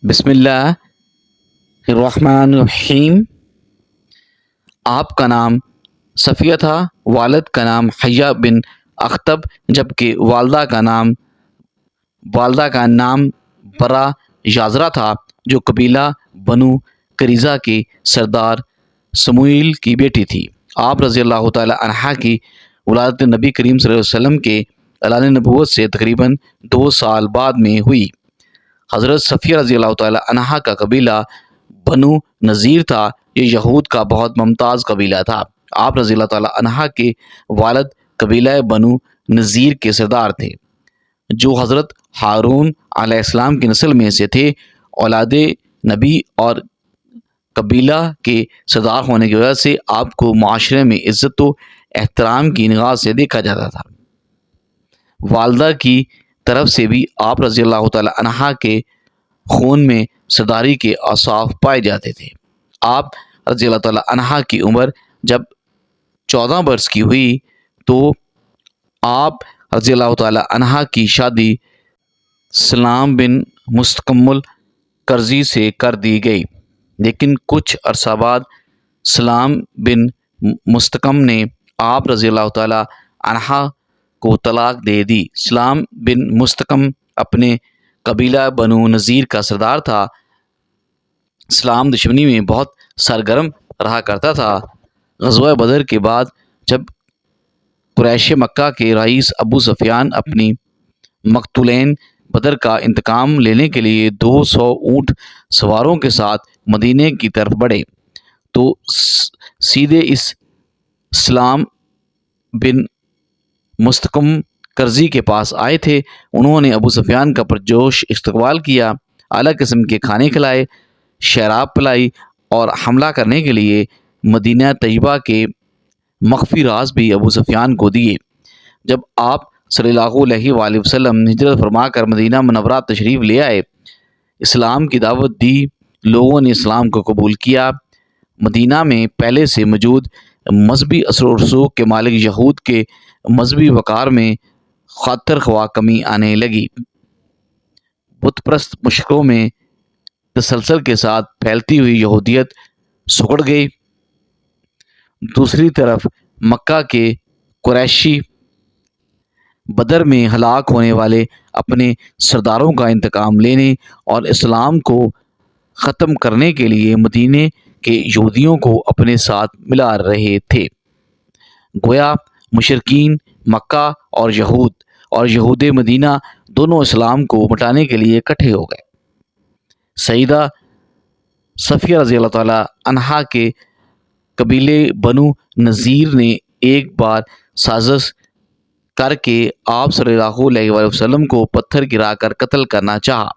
بسم اللہ الرحمن الرحیم۔ آپ کا نام صفیہ تھا، والد کا نام حیہ بن اخطب، جبکہ والدہ کا نام برا یازرہ تھا، جو قبیلہ بنو قریظہ کے سردار سموئیل کی بیٹی تھی۔ آپ رضی اللہ تعالی عنہا کی ولادت نبی کریم صلی اللہ علیہ وسلم کے اعلان نبوت سے تقریباً 2 سال بعد میں ہوئی۔ حضرت صفیہ رضی اللہ تعالی عنہا کا قبیلہ بنو نذیر تھا۔ یہ یہود کا بہت ممتاز قبیلہ تھا۔ آپ رضی اللہ تعالی عنہا کے والد قبیلہ بنو نذیر کے سردار تھے، جو حضرت ہارون علیہ السلام کی نسل میں سے تھے۔ اولاد نبی اور قبیلہ کے سردار ہونے کی وجہ سے آپ کو معاشرے میں عزت و احترام کی نگاہ سے دیکھا جاتا تھا۔ والدہ کی طرف سے بھی آپ رضی اللہ تعالی عنہا کے خون میں سرداری کے اوصاف پائے جاتے تھے۔ آپ رضی اللہ تعالی عنہا کی عمر جب 14 برس کی ہوئی تو آپ رضی اللہ تعالی عنہا کی شادی سلام بن مستقم کرزی سے کر دی گئی، لیکن کچھ عرصہ بعد سلام بن مستقم نے آپ رضی اللہ تعالی عنہا کو طلاق دے دی۔ سلام بن مستقم اپنے قبیلہ بنو نذیر کا سردار تھا۔ سلام دشمنی میں بہت سرگرم رہا کرتا تھا۔ غزوہ بدر کے بعد جب قریش مکہ کے رئیس ابو سفیان اپنی مقتولین بدر کا انتقام لینے کے لیے 200 اونٹ سواروں کے ساتھ مدینے کی طرف بڑھے تو سیدھے اس سلام بن مستقم کرزی کے پاس آئے تھے۔ انہوں نے ابو سفیان کا پرجوش استقبال کیا، اعلیٰ قسم کے کھانے کھلائے، شراب پلائی اور حملہ کرنے کے لیے مدینہ طیبہ کے مخفی راز بھی ابو سفیان کو دیے۔ جب آپ صلی اللہ علیہ وآلہ وسلم ہجرت فرما کر مدینہ منورہ تشریف لے آئے، اسلام کی دعوت دی، لوگوں نے اسلام کو قبول کیا۔ مدینہ میں پہلے سے موجود مذہبی اثر و رسوخ کے مالک یہود کے مذہبی وقار میں خاطر خواہ کمی آنے لگی۔ بت پرست مشرکوں میں تسلسل کے ساتھ پھیلتی ہوئی یہودیت سکڑ گئی۔ دوسری طرف مکہ کے قریشی بدر میں ہلاک ہونے والے اپنے سرداروں کا انتقام لینے اور اسلام کو ختم کرنے کے لیے مدینے کے یہودیوں کو اپنے ساتھ ملا رہے تھے۔ گویا مشرکین مکہ اور یہود مدینہ دونوں اسلام کو مٹانے کے لیے اکٹھے ہو گئے۔ سیدہ صفیہ رضی اللہ تعالی عنہا کے قبیلے بنو نذیر نے ایک بار سازش کر کے آپ صلی اللہ علیہ وآلہ وسلم کو پتھر گرا کر قتل کرنا چاہا،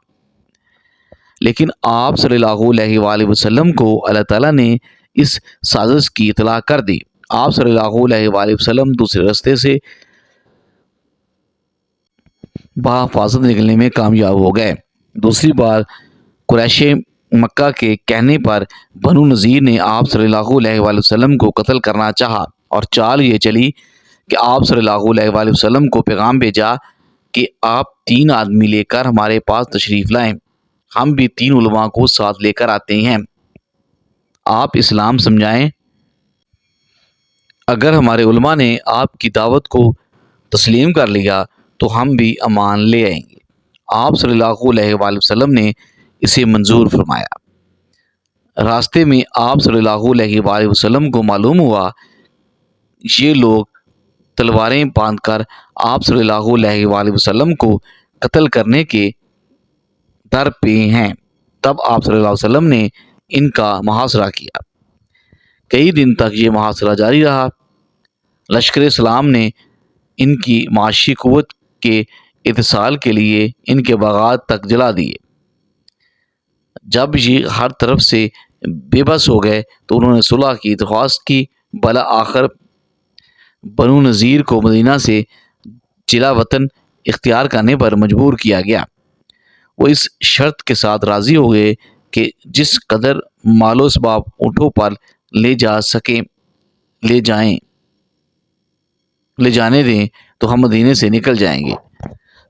لیکن آپ صلی اللہ علیہ وآلہ وسلم کو اللہ تعالیٰ نے اس سازش کی اطلاع کر دی۔ آپ صلی اللہ علیہ وآلہ وسلم دوسرے راستے سے بحفاظت نکلنے میں کامیاب ہو گئے۔ دوسری بار قریش مکہ کے کہنے پر بنو نذیر نے آپ صلی اللہ علیہ وآلہ وسلم کو قتل کرنا چاہا، اور چال یہ چلی کہ آپ صلی اللہ علیہ وآلہ وسلم کو پیغام بھیجا کہ آپ 3 آدمی لے کر ہمارے پاس تشریف لائیں، ہم بھی 3 علماء کو ساتھ لے کر آتے ہیں، آپ اسلام سمجھائیں۔ اگر ہمارے علماء نے آپ کی دعوت کو تسلیم کر لیا تو ہم بھی امان لے آئیں گے۔ آپ صلی اللہ علیہ وآلہ وسلم نے اسے منظور فرمایا۔ راستے میں آپ صلی اللہ علیہ وآلہ وسلم کو معلوم ہوا یہ لوگ تلواریں باندھ کر آپ صلی اللہ علیہ وآلہ وسلم کو قتل کرنے کے در پہ ہیں۔ تب آپ صلی اللہ علیہ وسلم نے ان کا محاصرہ کیا۔ کئی دن تک یہ محاصرہ جاری رہا۔ لشکر اسلام نے ان کی معاشی قوت کے اتصال کے لیے ان کے باغات تک جلا دیے۔ جب یہ ہر طرف سے بے بس ہو گئے تو انہوں نے صلح کی درخواست کی۔ بالآخر بنو نذیر کو مدینہ سے جلا وطن اختیار کرنے پر مجبور کیا گیا۔ وہ اس شرط کے ساتھ راضی ہو گئے کہ جس قدر مال و اسباب اونٹوں پر لے جانے دیں تو ہم مدینے سے نکل جائیں گے۔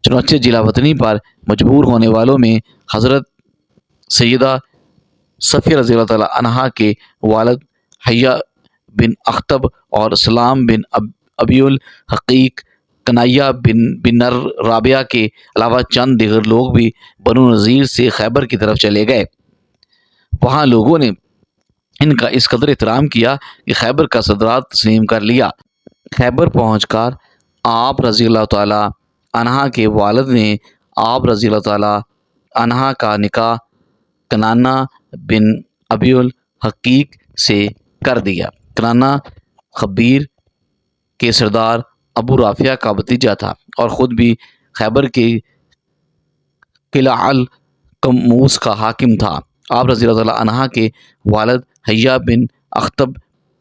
چنانچہ جلا وطنی پر مجبور ہونے والوں میں حضرت سیدہ صفیہ رضی اللہ تعالیٰ عنہا کے والد حیا بن اختب اور سلام بن ابی الحقیق کنائیہ بن نر رابعہ کے علاوہ چند دیگر لوگ بھی بنو نذیر سے خیبر کی طرف چلے گئے۔ وہاں لوگوں نے ان کا اس قدر احترام کیا کہ خیبر کا صدرات تسلیم کر لیا۔ خیبر پہنچ کر آپ رضی اللہ تعالیٰ عنہ کے والد نے آپ رضی اللہ تعالیٰ عنہ کا نکاح کنانہ بن ابی الحقیق سے کر دیا۔ کنانہ خبیر کے سردار ابو رافیہ کا بھتیجا تھا اور خود بھی خیبر کے قلعہ القموس کا حاکم تھا۔ آپ رضی اللہ تعالیٰ عنہ کے والد حیا بن اختب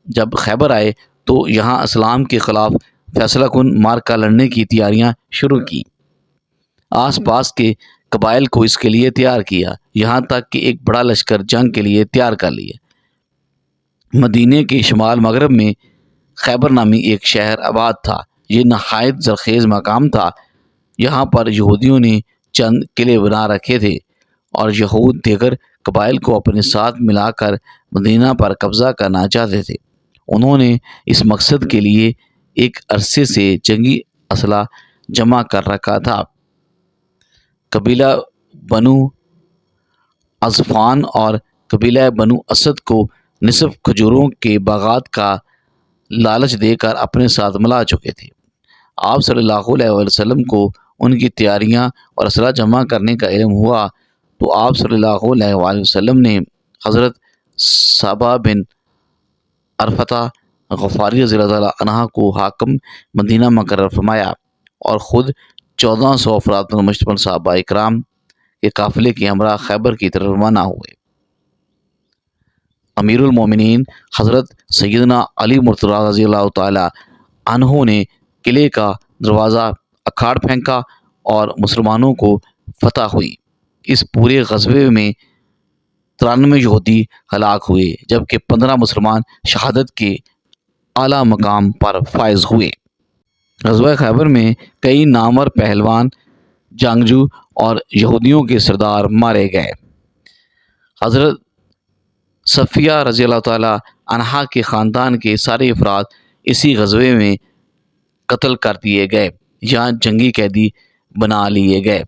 جب خیبر آئے تو یہاں اسلام کے خلاف فیصلہ کن معرکہ لڑنے کی تیاریاں شروع کی۔ آس پاس کے قبائل کو اس کے لیے تیار کیا، یہاں تک کہ ایک بڑا لشکر جنگ کے لیے تیار کر لیے۔ مدینے کے شمال مغرب میں خیبر نامی ایک شہر آباد تھا۔ یہ نہایت زرخیز مقام تھا۔ یہاں پر یہودیوں نے چند قلعے بنا رکھے تھے اور یہود دیگر قبائل کو اپنے ساتھ ملا کر مدینہ پر قبضہ کرنا چاہتے تھے۔ انہوں نے اس مقصد کے لیے ایک عرصے سے جنگی اسلحہ جمع کر رکھا تھا۔ قبیلہ بنو عظفان اور قبیلہ بنو اسد کو نصف کھجوروں کے باغات کا لالچ دے کر اپنے ساتھ ملا چکے تھے۔ آپ صلی اللہ علیہ وسلم کو ان کی تیاریاں اور اسلحہ جمع کرنے کا علم ہوا تو آپ صلی اللہ علیہ وسلم نے حضرت صبا بن عرفتہ غفاری رضی اللہ عنہ کو حاکم مدینہ مقرر فرمایا اور خود 1400 افراد پر مشتمل صحابہ اکرام کے قافلے کے ہمراہ خیبر کی طرف روانہ ہوئے۔ امیر المومنین حضرت سیدنا علی مرتضیٰ رضی اللہ تعالیٰ عنہ نے قلعے کا دروازہ اکھاڑ پھینکا اور مسلمانوں کو فتح ہوئی۔ اس پورے غزوے میں 93 یہودی ہلاک ہوئے جبکہ 15 مسلمان شہادت کے اعلیٰ مقام پر فائز ہوئے۔ غزوہ خیبر میں کئی نامور پہلوان، جنگجو اور یہودیوں کے سردار مارے گئے۔ حضرت صفیہ رضی اللہ تعالیٰ عنہا کے خاندان کے سارے افراد اسی غزوے میں قتل کر دیے گئے یا جنگی قیدی بنا لیے گئے۔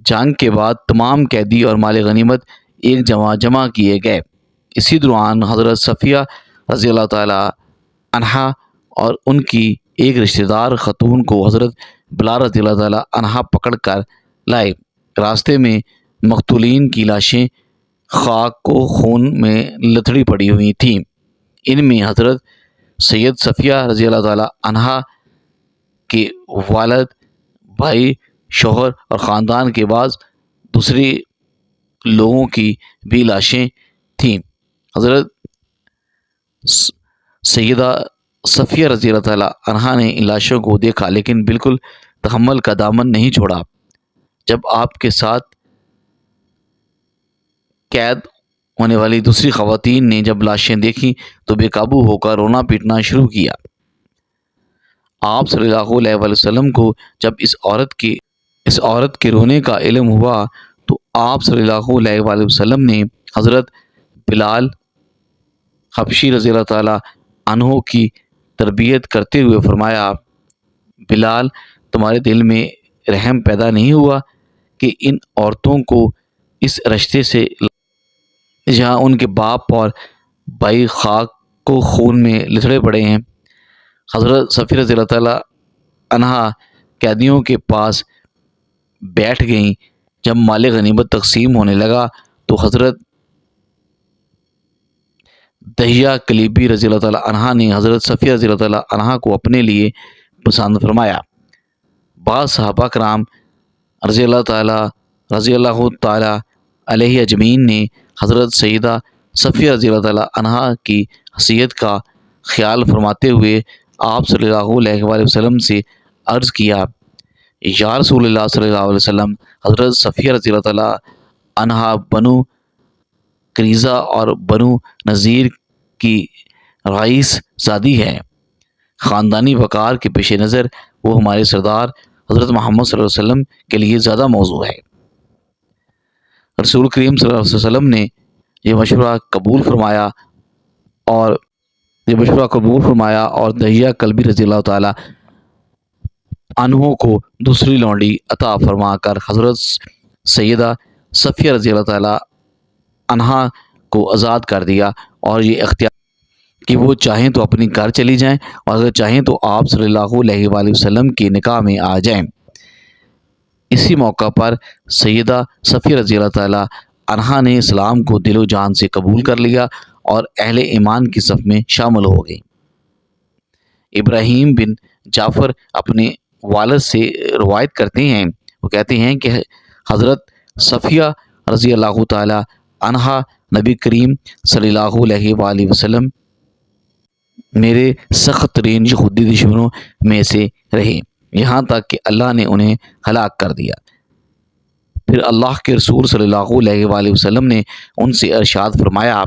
جنگ کے بعد تمام قیدی اور مال غنیمت ایک جمع کیے گئے۔ اسی دوران حضرت صفیہ رضی اللہ تعالیٰ عنہا اور ان کی ایک رشتہ دار خاتون کو حضرت بلال رضی اللہ تعالیٰ عنہ پکڑ کر لائے۔ راستے میں مقتولین کی لاشیں خاک کو خون میں لتڑی پڑی ہوئی تھیں۔ ان میں حضرت سید صفیہ رضی اللہ تعالیٰ عنہ کے والد، بھائی، شوہر اور خاندان کے بعض دوسرے لوگوں کی بھی لاشیں تھیں۔ حضرت سیدہ صفیہ رضی اللہ تعالیٰ عنہ نے ان لاشوں کو دیکھا لیکن بالکل تحمل کا دامن نہیں چھوڑا۔ جب آپ کے ساتھ قید ہونے والی دوسری خواتین نے جب لاشیں دیکھیں تو بے قابو ہو کر رونا پیٹنا شروع کیا۔ آپ صلی اللہ علیہ وسلم کو جب اس عورت کے رونے کا علم ہوا تو آپ صلی اللہ علیہ وسلم نے حضرت بلال حبشی رضی اللہ تعالیٰ عنہ کی تربیت کرتے ہوئے فرمایا، بلال، تمہارے دل میں رحم پیدا نہیں ہوا کہ ان عورتوں کو اس رشتے سے جہاں ان کے باپ اور بھائی خاک کو خون میں لتڑے پڑے ہیں۔ حضرت صفیہ رضی اللہ تعالیٰ عنہ قیدیوں کے پاس بیٹھ گئیں۔ جب مال غنیمت تقسیم ہونے لگا تو حضرت دہیہ کلیبی رضی اللہ تعالیٰ عنہ نے حضرت صفیہ رضی اللہ تعالیٰ عنہ کو اپنے لیے پسند فرمایا۔ بعض صحابہ کرام رضی اللہ تعالیٰ علیہ اجمعین نے حضرت سیدہ صفیہ رضی اللہ تعالیٰ عنہ کی حیثیت کا خیال فرماتے ہوئے آپ صلی اللہ علیہ وآلہ وسلم سے عرض کیا، یا رسول اللہ صلی اللہ علیہ وسلم، حضرت صفیہ رضی اللہ تعالیٰ عنہ بنو قریظہ اور بنو نذیر کی رئیس زادی ہے۔ خاندانی وقار کے پیش نظر وہ ہمارے سردار حضرت محمد صلی اللہ علیہ وسلم کے لیے زیادہ موزوں ہے۔ رسول کریم صلی اللہ علیہ وسلم نے یہ مشورہ قبول فرمایا اور دہیہ کلبی رضی اللہ تعالی عنہ کو دوسری لونڈی عطا فرما کر حضرت سیدہ صفیہ رضی اللہ تعالی عنہا کو آزاد کر دیا، اور یہ اختیار کہ وہ چاہیں تو اپنی گھر چلی جائیں اور اگر چاہیں تو آپ صلی اللہ علیہ وآلہ وسلم کی نکاح میں آ جائیں۔ اسی موقع پر سیدہ صفیہ رضی اللہ تعالی عنہا نے اسلام کو دل و جان سے قبول کر لیا اور اہل ایمان کی صف میں شامل ہو گئی۔ ابراہیم بن جعفر اپنے والد سے روایت کرتے ہیں، وہ کہتے ہیں کہ حضرت صفیہ رضی اللہ تعالی عنہا نبی کریم صلی اللہ علیہ وآلہ وسلم میرے سخت ترین یہودی دشمنوں میں سے رہے، یہاں تک کہ اللہ نے انہیں ہلاک کر دیا۔ پھر اللہ کے رسول صلی اللہ علیہ وآلہ وسلم نے ان سے ارشاد فرمایا،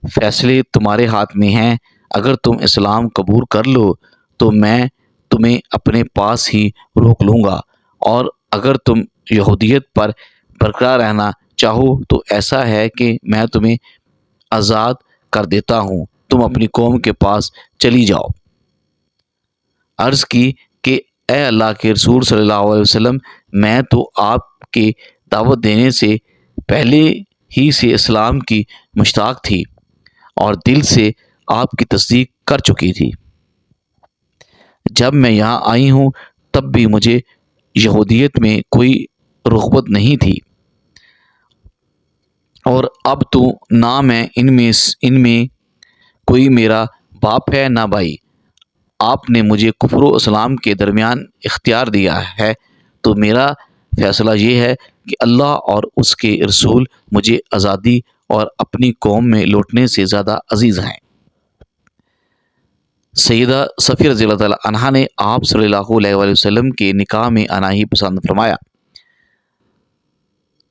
فیصلے تمہارے ہاتھ میں ہیں، اگر تم اسلام قبول کر لو تو میں تمہیں اپنے پاس ہی روک لوں گا، اور اگر تم یہودیت پر برقرار رہنا چاہو تو ایسا ہے کہ میں تمہیں آزاد کر دیتا ہوں، تم اپنی قوم کے پاس چلی جاؤ۔ عرض کی کہ اے اللہ کے رسول صلی اللہ علیہ وسلم، میں تو آپ کے دعوت دینے سے پہلے ہی سے اسلام کی مشتاق تھی اور دل سے آپ کی تصدیق کر چکی تھی۔ جب میں یہاں آئی ہوں تب بھی مجھے یہودیت میں کوئی رغبت نہیں تھی، اور اب تو نہ میں ان میں کوئی میرا باپ ہے نہ بھائی، آپ نے مجھے کفر و اسلام کے درمیان اختیار دیا ہے، تو میرا فیصلہ یہ ہے کہ اللہ اور اس کے رسول مجھے آزادی اور اپنی قوم میں لوٹنے سے زیادہ عزیز ہیں۔ سیدہ صفیہ رضی اللہ تعالی عنہا نے آپ صلی اللہ علیہ وآلہ وسلم کے نکاح میں آنا ہی پسند فرمایا۔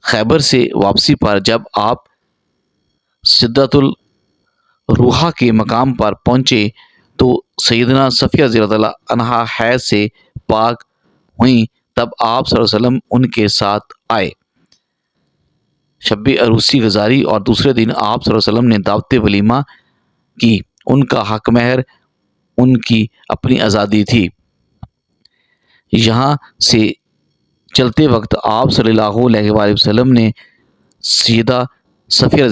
خیبر سے واپسی پر جب آپ سدۃ الروحہ کے مقام پر پہنچے تو سیدنا صفیہ رضی اللہ تعالی عنہا حیض سے پاک ہوئیں، تب آپ صلی اللہ علیہ وسلم ان کے ساتھ آئے، شب عروسی گزاری، اور دوسرے دن آپ صلی اللہ علیہ وسلم نے دعوت ولیمہ کی۔ ان کا حق مہر ان کی اپنی آزادی تھی۔ یہاں سے چلتے وقت آپ صلی اللہ علیہ وآلہ وسلم نے سیدہ صفیہ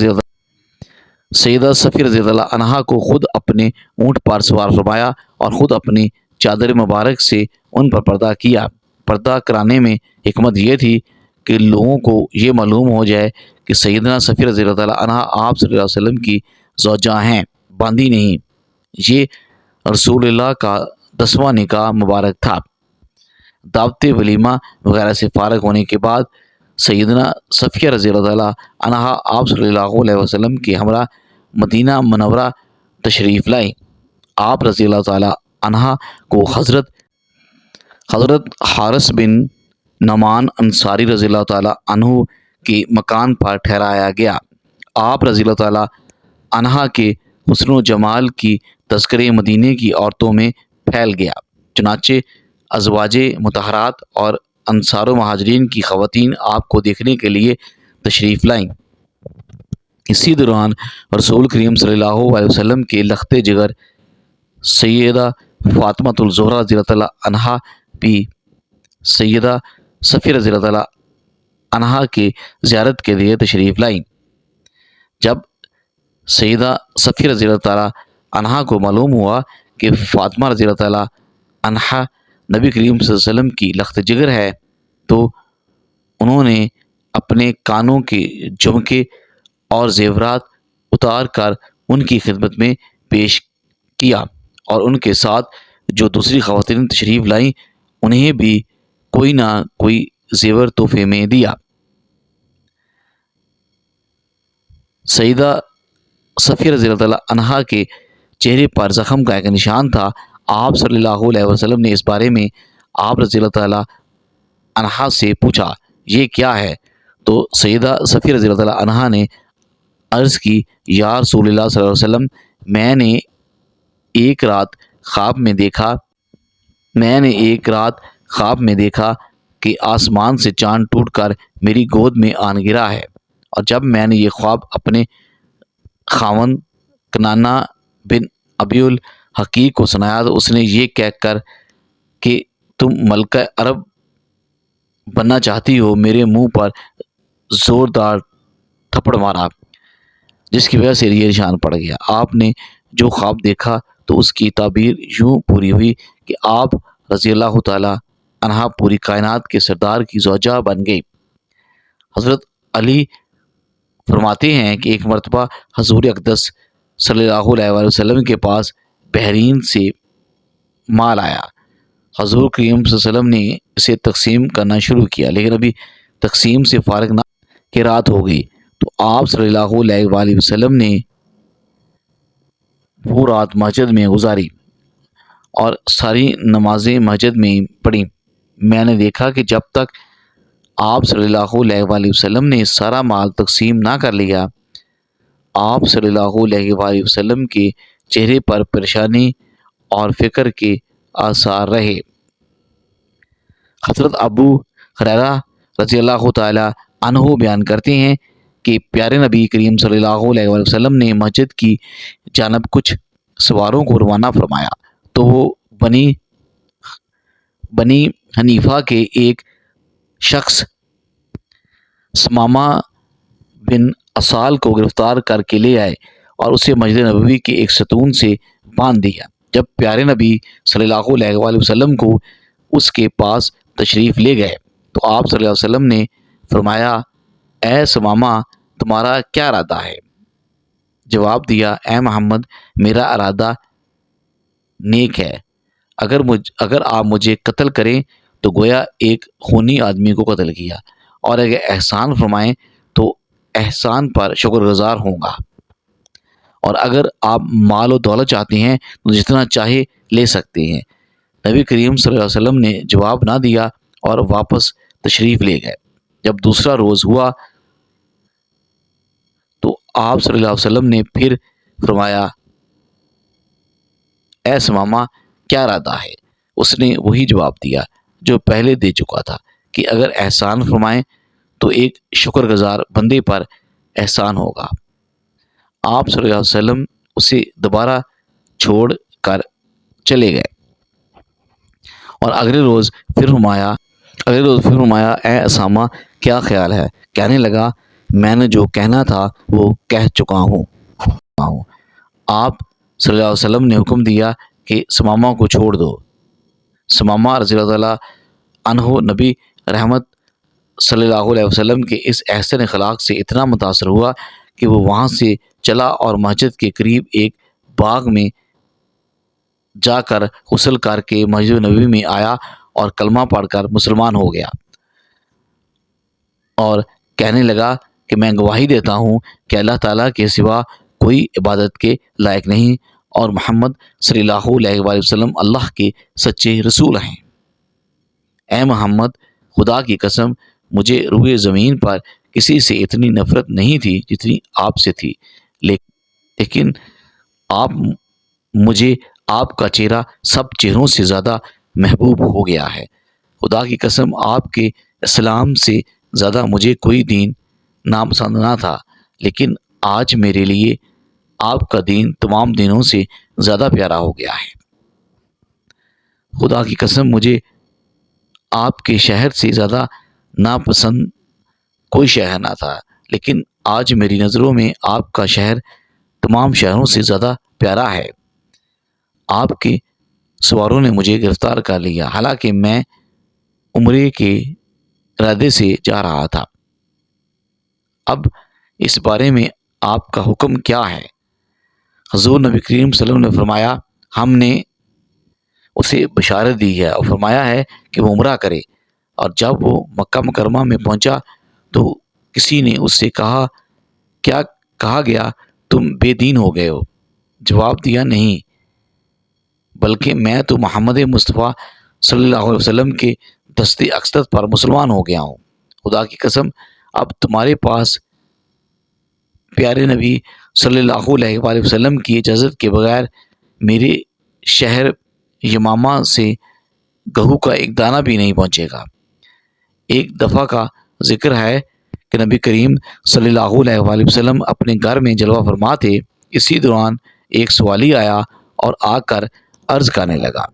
رضی اللہ عنہا کو خود اپنے اونٹ پر سوار فرمایا اور خود اپنی چادر مبارک سے ان پر پردہ کیا۔ پردہ کرانے میں حکمت یہ تھی کہ لوگوں کو یہ معلوم ہو جائے کہ سیدنا صفیہ رضی اللہ عنہا آپ صلی اللہ علیہ وسلم کی زوجہ ہیں، باندھی نہیں۔ یہ رسول اللہ کا 10واں نکاح مبارک تھا۔ دعوت ولیمہ وغیرہ سے فارغ ہونے کے بعد سیدنا صفیہ رضی اللہ عنہا آپ صلی اللہ علیہ وسلم کے ہمراہ مدینہ منورہ تشریف لائیں۔ آپ رضی اللہ تعالی عنہا کو حضرت حارث بن نعمان انصاری رضی اللہ تعالی عنہ کے مکان پر ٹھہرایا گیا۔ آپ رضی اللہ تعالی عنہا کے حسن و جمال کی تذکرے مدینے کی عورتوں میں پھیل گیا، چنانچہ ازواج مطہرات اور انصار و مہاجرین کی خواتین آپ کو دیکھنے کے لیے تشریف لائیں۔ اسی دوران رسول کریم صلی اللہ علیہ وسلم کے لخت جگر سیدہ فاطمۃ الزہرا رضی اللہ عنہا بھی سیدہ صفیہ رضی اللہ عنہا کی زیارت کے لیے تشریف لائیں۔ جب سیدہ صفیہ رضی اللہ عنہا کو معلوم ہوا کہ فاطمہ رضی اللہ عنہا نبی کریم صلی اللہ علیہ وسلم کی لخت جگر ہے تو انہوں نے اپنے کانوں کے جھمکے اور زیورات اتار کر ان کی خدمت میں پیش کیا، اور ان کے ساتھ جو دوسری خواتین تشریف لائیں انہیں بھی کوئی نہ کوئی زیور تحفے میں دیا۔ سیدہ صفیہ رضی اللہ عنہا کے چہرے پر زخم کا ایک نشان تھا۔ آپ صلی اللہ علیہ وسلم نے اس بارے میں آپ رضی اللہ تعالی عنہا سے پوچھا، یہ کیا ہے؟ تو سیدہ صفیہ رضی اللہ عنہا نے عرض کی، یا رسول اللہ صلی اللہ علیہ وسلم، میں نے ایک رات خواب میں دیکھا کہ آسمان سے چاند ٹوٹ کر میری گود میں آن گرا ہے۔ اور جب میں نے یہ خواب اپنے خاوند کنانا بن ابی الحقیق کو سنایا تو اس نے یہ کہہ کر کہ تم ملکہ عرب بننا چاہتی ہو، میرے منہ پر زوردار تھپڑ مارا، جس کی وجہ سے یہ نشان پڑ گیا۔ آپ نے جو خواب دیکھا تو اس کی تعبیر یوں پوری ہوئی کہ آپ رضی اللہ تعالیٰ عنہ پوری کائنات کے سردار کی زوجہ بن گئی۔ حضرت علی فرماتے ہیں کہ ایک مرتبہ حضور اقدس صلی اللہ علیہ وآلہ وسلم کے پاس بحرین سے مال آیا۔ حضور کریم صلی اللہ علیہ وسلم نے اسے تقسیم کرنا شروع کیا، لیکن ابھی تقسیم سے فارغ نہ کہ رات ہو گئی، تو آپ صلی اللہ علیہ وآلہ وسلم نے وہ رات مسجد میں گزاری اور ساری نمازیں مسجد میں پڑھی۔ میں نے دیکھا کہ جب تک آپ صلی اللہ علیہ وآلہ وسلم نے سارا مال تقسیم نہ کر لیا، آپ صلی اللہ علیہ وآلہ وسلم کے چہرے پر پریشانی اور فکر کے آثار رہے۔ حضرت ابو ہریرہ رضی اللہ تعالی عنہ بیان کرتے ہیں کہ پیارے نبی کریم صلی اللہ علیہ وآلہ وسلم نے مسجد کی جانب کچھ سواروں کو روانہ فرمایا تو وہ بنی حنیفہ کے ایک شخص سمامہ بن اسال کو گرفتار کر کے لے آئے اور اسے مسجد نبوی کے ایک ستون سے باندھ دیا۔ جب پیارے نبی صلی اللہ علیہ وآلہ وسلم کو اس کے پاس تشریف لے گئے تو آپ صلی اللہ علیہ وسلم نے فرمایا، اے سمامہ، تمہارا کیا ارادہ ہے؟ جواب دیا، اے محمد، میرا ارادہ نیک ہے۔ اگر آپ مجھے قتل کریں تو گویا ایک خونی آدمی کو قتل کیا، اور اگر احسان فرمائیں تو احسان پر شکر گزار ہوں گا، اور اگر آپ مال و دولت چاہتے ہیں تو جتنا چاہے لے سکتے ہیں۔ نبی کریم صلی اللہ علیہ وسلم نے جواب نہ دیا اور واپس تشریف لے گئے۔ جب دوسرا روز ہوا تو آپ صلی اللہ علیہ وسلم نے پھر فرمایا، اے سمامہ، کیا ارادہ ہے؟ اس نے وہی جواب دیا جو پہلے دے چکا تھا کہ اگر احسان فرمائیں تو ایک شکر گزار بندے پر احسان ہوگا۔ آپ صلی اللہ علیہ وسلم اسے دوبارہ چھوڑ کر چلے گئے اور اگلے روز پھر فرمایا، اے اسامہ، کیا خیال ہے؟ کہنے لگا، میں نے جو کہنا تھا وہ کہہ چکا ہوں۔ آپ صلی اللہ علیہ وسلم نے حکم دیا کہ سمامہ کو چھوڑ دو۔ سمامہ رضی اللہ تعالیٰ عنہ نبی رحمت صلی اللہ علیہ وسلم کے اس احسن اخلاق سے اتنا متاثر ہوا کہ وہ وہاں سے چلا اور مسجد کے قریب ایک باغ میں جا کر غسل کر کے مسجد نبوی میں آیا اور کلمہ پڑھ کر مسلمان ہو گیا، اور کہنے لگا کہ میں گواہی دیتا ہوں کہ اللہ تعالیٰ کے سوا کوئی عبادت کے لائق نہیں، اور محمد صلی اللہ علیہ وآلہ وسلم اللہ کے سچے رسول ہیں۔ اے محمد، خدا کی قسم، مجھے روئے زمین پر کسی سے اتنی نفرت نہیں تھی جتنی آپ سے تھی، لیکن مجھے آپ کا چہرہ سب چہروں سے زیادہ محبوب ہو گیا ہے۔ خدا کی قسم، آپ کے اسلام سے زیادہ مجھے کوئی دین ناپسند نہ تھا، لیکن آج میرے لیے آپ کا دین تمام دینوں سے زیادہ پیارا ہو گیا ہے۔ خدا کی قسم، مجھے آپ کے شہر سے زیادہ ناپسند کوئی شہر نہ تھا، لیکن آج میری نظروں میں آپ کا شہر تمام شہروں سے زیادہ پیارا ہے۔ آپ کے سواروں نے مجھے گرفتار کر لیا، حالانکہ میں عمرے کے ارادے سے جا رہا تھا۔ اب اس بارے میں آپ کا حکم کیا ہے؟ حضور نبی کریم صلی اللہ علیہ وسلم نے فرمایا، ہم نے اسے بشارت دی ہے اور فرمایا ہے کہ وہ عمرہ کرے۔ اور جب وہ مکہ مکرمہ میں پہنچا تو کسی نے اس سے کہا، کیا کہا گیا، تم بے دین ہو گئے ہو؟ جواب دیا، نہیں، بلکہ میں تو محمد مصطفیٰ صلی اللہ علیہ وسلم کے دست اقدس پر مسلمان ہو گیا ہوں۔ خدا کی قسم، اب تمہارے پاس پیارے نبی صلی اللہ علیہ وآلہ وسلم کی اجازت کے بغیر میرے شہر یمامہ سے گہو کا ایک دانہ بھی نہیں پہنچے گا۔ ایک دفعہ کا ذکر ہے کہ نبی کریم صلی اللہ علیہ وآلہ وسلم اپنے گھر میں جلوہ فرما تھے۔ اسی دوران ایک سوالی آیا اور آ کر عرض کرنے لگا،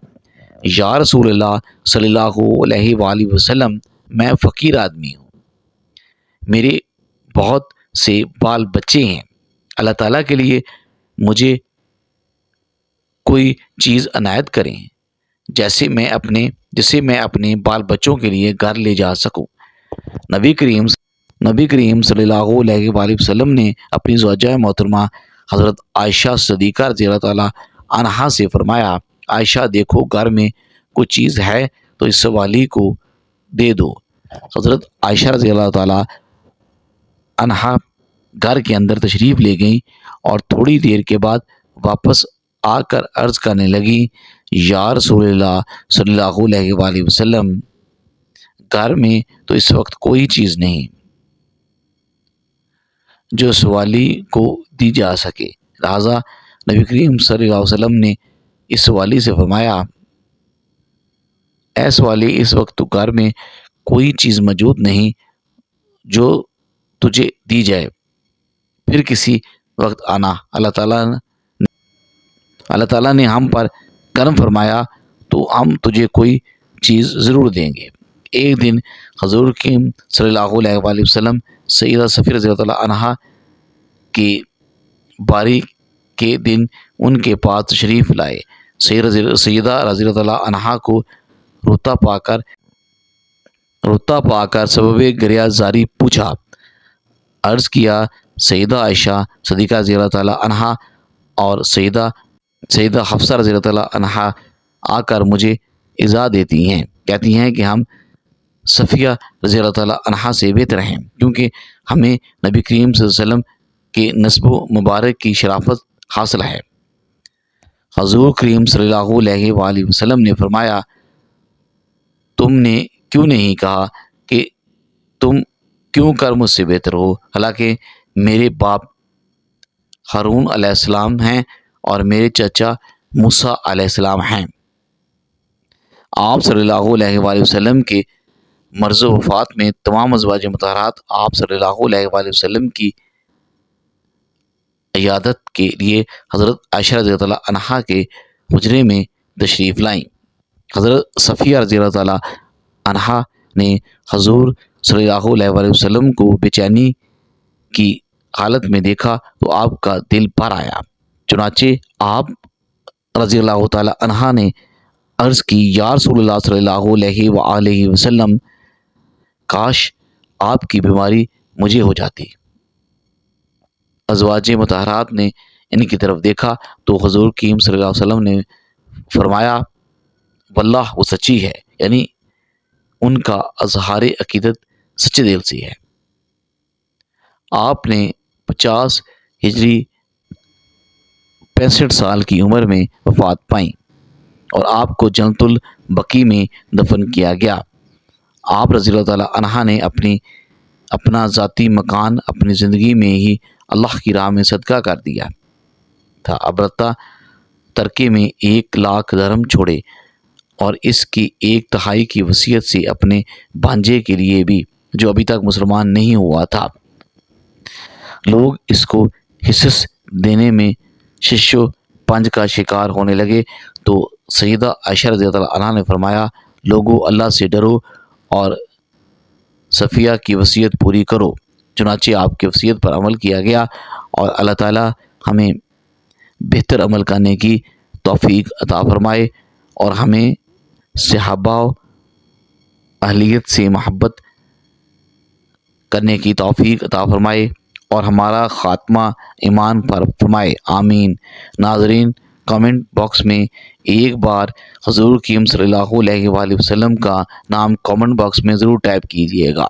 یا رسول اللہ صلی اللہ علیہ وآلہ وسلم، میں فقیر آدمی ہوں، میرے بہت سے بال بچے ہیں، اللہ تعالیٰ کے لیے مجھے کوئی چیز عنایت کریں جسے میں اپنے بال بچوں کے لیے گھر لے جا سکوں۔ نبی کریم صلی اللہ علیہ وآلہ وسلم نے اپنی زوجہ محترمہ حضرت عائشہ صدیقہ رضی اللہ تعالیٰ عنہا سے فرمایا، عائشہ دیکھو گھر میں کوئی چیز ہے تو اس سوالی کو دے دو۔ حضرت عائشہ رضی اللہ تعالیٰ عنہا گھر کے اندر تشریف لے گئیں اور تھوڑی دیر کے بعد واپس آ کر عرض کرنے لگی، یا رسول اللہ صلی اللہ علیہ وآلہ وسلم، گھر میں تو اس وقت کوئی چیز نہیں جو سوالی کو دی جا سکے، لہٰذا نبی کریم صلی اللہ علیہ وسلم نے اس سوالی سے فرمایا، اے سوالی، اس وقت تو گھر میں کوئی چیز موجود نہیں جو تجھے دی جائے، پھر کسی وقت آنا، اللہ تعالیٰ نے ہم پر کرم فرمایا تو ہم تجھے کوئی چیز ضرور دیں گے۔ ایک دن حضور کی صلی اللہ علیہ وآلہ وسلم سیدہ صفیہ رضی اللہ عنہا کی باری کے دن ان کے پاس تشریف لائے۔ سیدہ رضی اللہ عنہا کو روتا پا کر سبب گریہ زاری پوچھا، عرض کیا، سیدہ عائشہ صدیقہ رضی اللہ تعالیٰ عنہا اور سیدہ حفصہ رضی اللہ عنہا آ کر مجھے ایذا دیتی ہیں، کہتی ہیں کہ ہم صفیہ رضی اللہ تعالیٰ عنہا سے بہتر ہیں، کیونکہ ہمیں نبی کریم صلی اللہ علیہ وسلم کے نسب و مبارک کی شرافت حاصل ہے۔ حضور کریم صلی اللہ علیہ وآلہ وسلم نے فرمایا، تم نے کیوں نہیں کہا کہ تم کیوں کر مجھ سے بہتر ہو، حالانکہ میرے باپ ہارون علیہ السلام ہیں اور میرے چچا موسیٰ علیہ السلام ہیں۔ آپ صلی اللہ علیہ وآلہ وسلم کے مرض و وفات میں تمام ازواج مطہرات آپ صلی اللہ علیہ وآلہ وسلم کی عیادت کے لیے حضرت عائشہ رضی اللہ عنہا کے حجرے میں تشریف لائیں۔ حضرت صفیہ رضی اللہ تعالیٰ عنہا نے حضور صلی اللہ علیہ وآلہ وسلم کو بے چینی کی حالت میں دیکھا تو آپ کا دل بھر آیا، چنانچہ آپ رضی اللہ تعالیٰ عنہا نے عرض کی، یا رسول اللہ صلی اللہ علیہ وآلہ وسلم، کاش آپ کی بیماری مجھے ہو جاتی۔ ازواج مطہرات نے ان کی طرف دیکھا تو حضور کریم صلی اللہ علیہ وسلم نے فرمایا، واللہ وہ سچی ہے، یعنی ان کا اظہار عقیدت سچے دل سے ہے۔ آپ نے 50 ہجری 65 سال کی عمر میں وفات پائیں اور آپ کو جنت البقیع میں دفن کیا گیا۔ آپ رضی اللہ تعالیٰ عنہ نے اپنا ذاتی مکان اپنی زندگی میں ہی اللہ کی راہ میں صدقہ کر دیا تھا، البتہ ترکے میں 1 لاکھ درہم چھوڑے اور اس کی 1/3 کی وصیت سے اپنے بھانجے کے لیے بھی، جو ابھی تک مسلمان نہیں ہوا تھا۔ لوگ اس کو حصص دینے میں شش و پنج کا شکار ہونے لگے تو سیدہ عائشہ رضی اللہ عنہا نے فرمایا، لوگو اللہ سے ڈرو اور صفیہ کی وصیت پوری کرو۔ چنانچہ آپ کی وصیت پر عمل کیا گیا اور اللہ تعالیٰ ہمیں بہتر عمل کرنے کی توفیق عطا فرمائے اور ہمیں صحابہ و اہلیت سے محبت کرنے کی توفیق عطا فرمائے اور ہمارا خاتمہ ایمان پر فرمائے، آمین۔ ناظرین، کمنٹ باکس میں ایک بار حضور کریم صلی اللہ علیہ وآلہ وسلم کا نام کمنٹ باکس میں ضرور ٹائپ کیجیے گا۔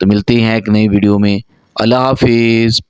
تو ملتے ہیں ایک نئی ویڈیو میں، اللہ حافظ۔